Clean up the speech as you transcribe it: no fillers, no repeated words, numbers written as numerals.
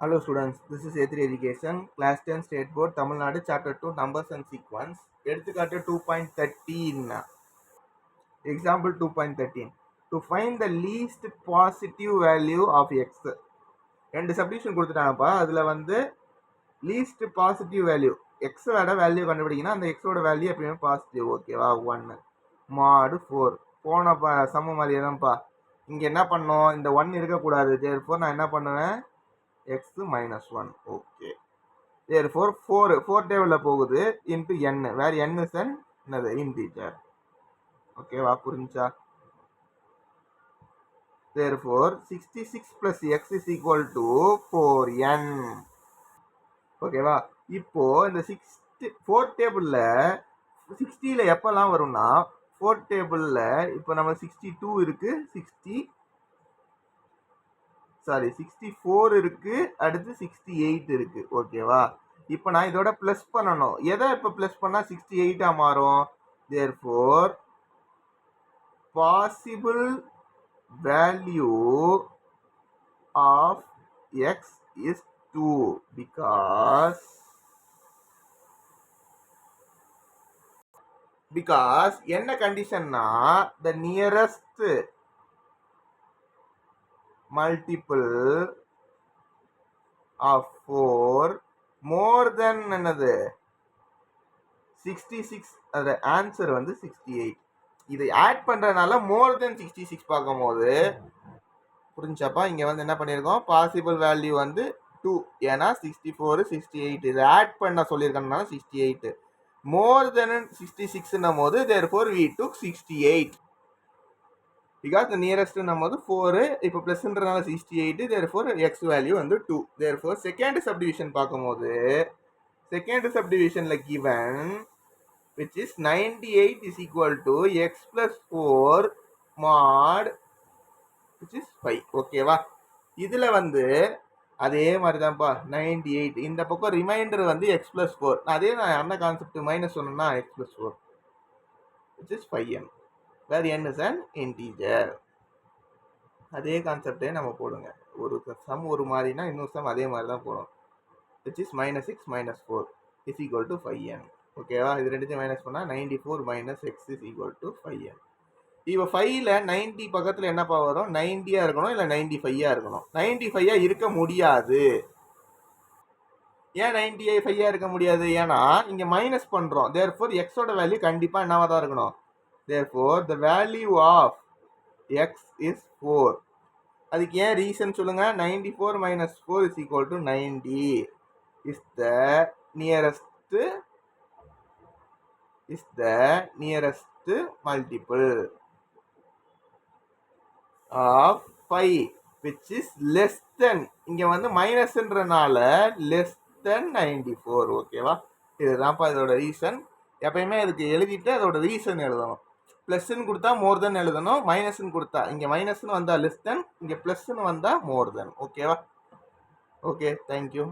Hello students, this is A3 Education, Class 10 State Board, Tamil Nadu, Chapter 2, Numbers and Sequence. எடுத்துக்காட்டு 2.13. Example 2.13. To find the least positive value of x. ரெண்டு subdivision கொடுத்துட்டாங்கப்பா. அதில் வந்து least positive value x-ஓட value கண்டுபிடிக்கணும். அந்த x-ஓட value எப்பயுமே positive. ஓகேவா? 1 mod 4. போன சம மாதிரியே தான்ப்பா. இங்கே என்ன பண்ணோம்? இந்த 1 இருக்கக்கூடாது. தேர்ஃபோர் நான் என்ன பண்ணுவேன்? x minus 1. Okay. Therefore 4 table போகுது into n, where n is an another integer. Okay வா? புரிஞ்சா? Therefore 66 plus x is equal to 4n. Okay வா? இப்போ இந்த 4 டேபிள்ல 60ல எப்பெல்லாம் வரும்னா 4 டேபிள்ல இப்போ நம்ம 62 இருக்கு, 64 இருக்கு, அடுத்து 68 இருக்கு. ஓகேவா? இப்போ நான் இதோட பிளஸ் பண்ணணும். எதை இப்போ பிளஸ் பண்ணா 68 மாறும்? therefore possible value of x is 2 because என்ன கண்டிஷன்னா the nearest multiple of 4 more than என்னது 66. அது ஆன்சர் வந்து 68. இதை ஆட் பண்றதுனால மோர் தென் 66 பார்க்கும்போது புரிஞ்சாப்பா? இங்க வந்து என்ன பண்ணியிருக்கோம்? பாசிபிள் வேல்யூ வந்து 2. ஏன்னா 64 68 இதை ஆட் பண்ண சொல்லியிருக்கனால 68. மோர் தென் 66 போது therefore we took 68 because the nearest போது 4. இப்போ பிளஸ்ன்றனால 68. therefore x வேல்யூ வந்து 2. therefore செகண்ட் சப்டிவிஷன் பார்க்கும்போது second சப்டிவிஷன்ல given which is 98 is equal to x plus 4 mod which is 5. ஓகேவா? இதுல வந்து அதே மாதிரி தான்ப்பா 98. இந்த பக்கம் ரிமைண்டர் வந்து x plus 4. அதே நான் என்ன கான்செப்ட் மைனஸ் சொன்னேன்னா x plus 4 which is 5n where n is an integer. அதே கான்செப்டே நம்ம போடுங்க. ஒரு சம் ஒரு மாதிரினா இன்னொரு சம் அதே மாதிரி தான் போடும். which is minus x minus 4 is equal to 5n. ஓகேவா? இது ரெண்டுத்தையும் மைனஸ் பண்ணா 94 minus x is equal to 5n. இப்போ 5ல 90 பக்கத்துல என்னப்பா வரும்? 90 இருக்கணும் இல்ல 95 இருக்கணும். 95 இருக்க முடியாது. ஏன் 95 இருக்க முடியாது? ஏன்னா இங்க மைனஸ் பண்றோம். therefore x ஓட வேல்யூ கண்டிப்பா என்னவா தான் இருக்கணும்? therefore the value of x is 4. அதுக்கு ஏன் ரீசன் சொல்லுங்க? 94 minus 4 is equal to 90 is the nearest multiple of 5 which is less than, இங்க வந்து மைனஸ்ன்றனால less than 94. ஓகேவா? இதுதான்ப்பா இதோட ரீசன். எப்பயுமே இதுக்கு எழுதிட்டு அதோட ரீசன் எழுதணும். பிளஸ்ன்னு கொடுத்தா மோர் தென் எழுதணும், மைனஸ்ன்னு கொடுத்தா இங்க மைனஸ்ன்னு வந்தா லெஸ் தென், இங்க பிளஸ்ன்னு வந்தா மோர் தென். ஓகேவா? Okay, thank you.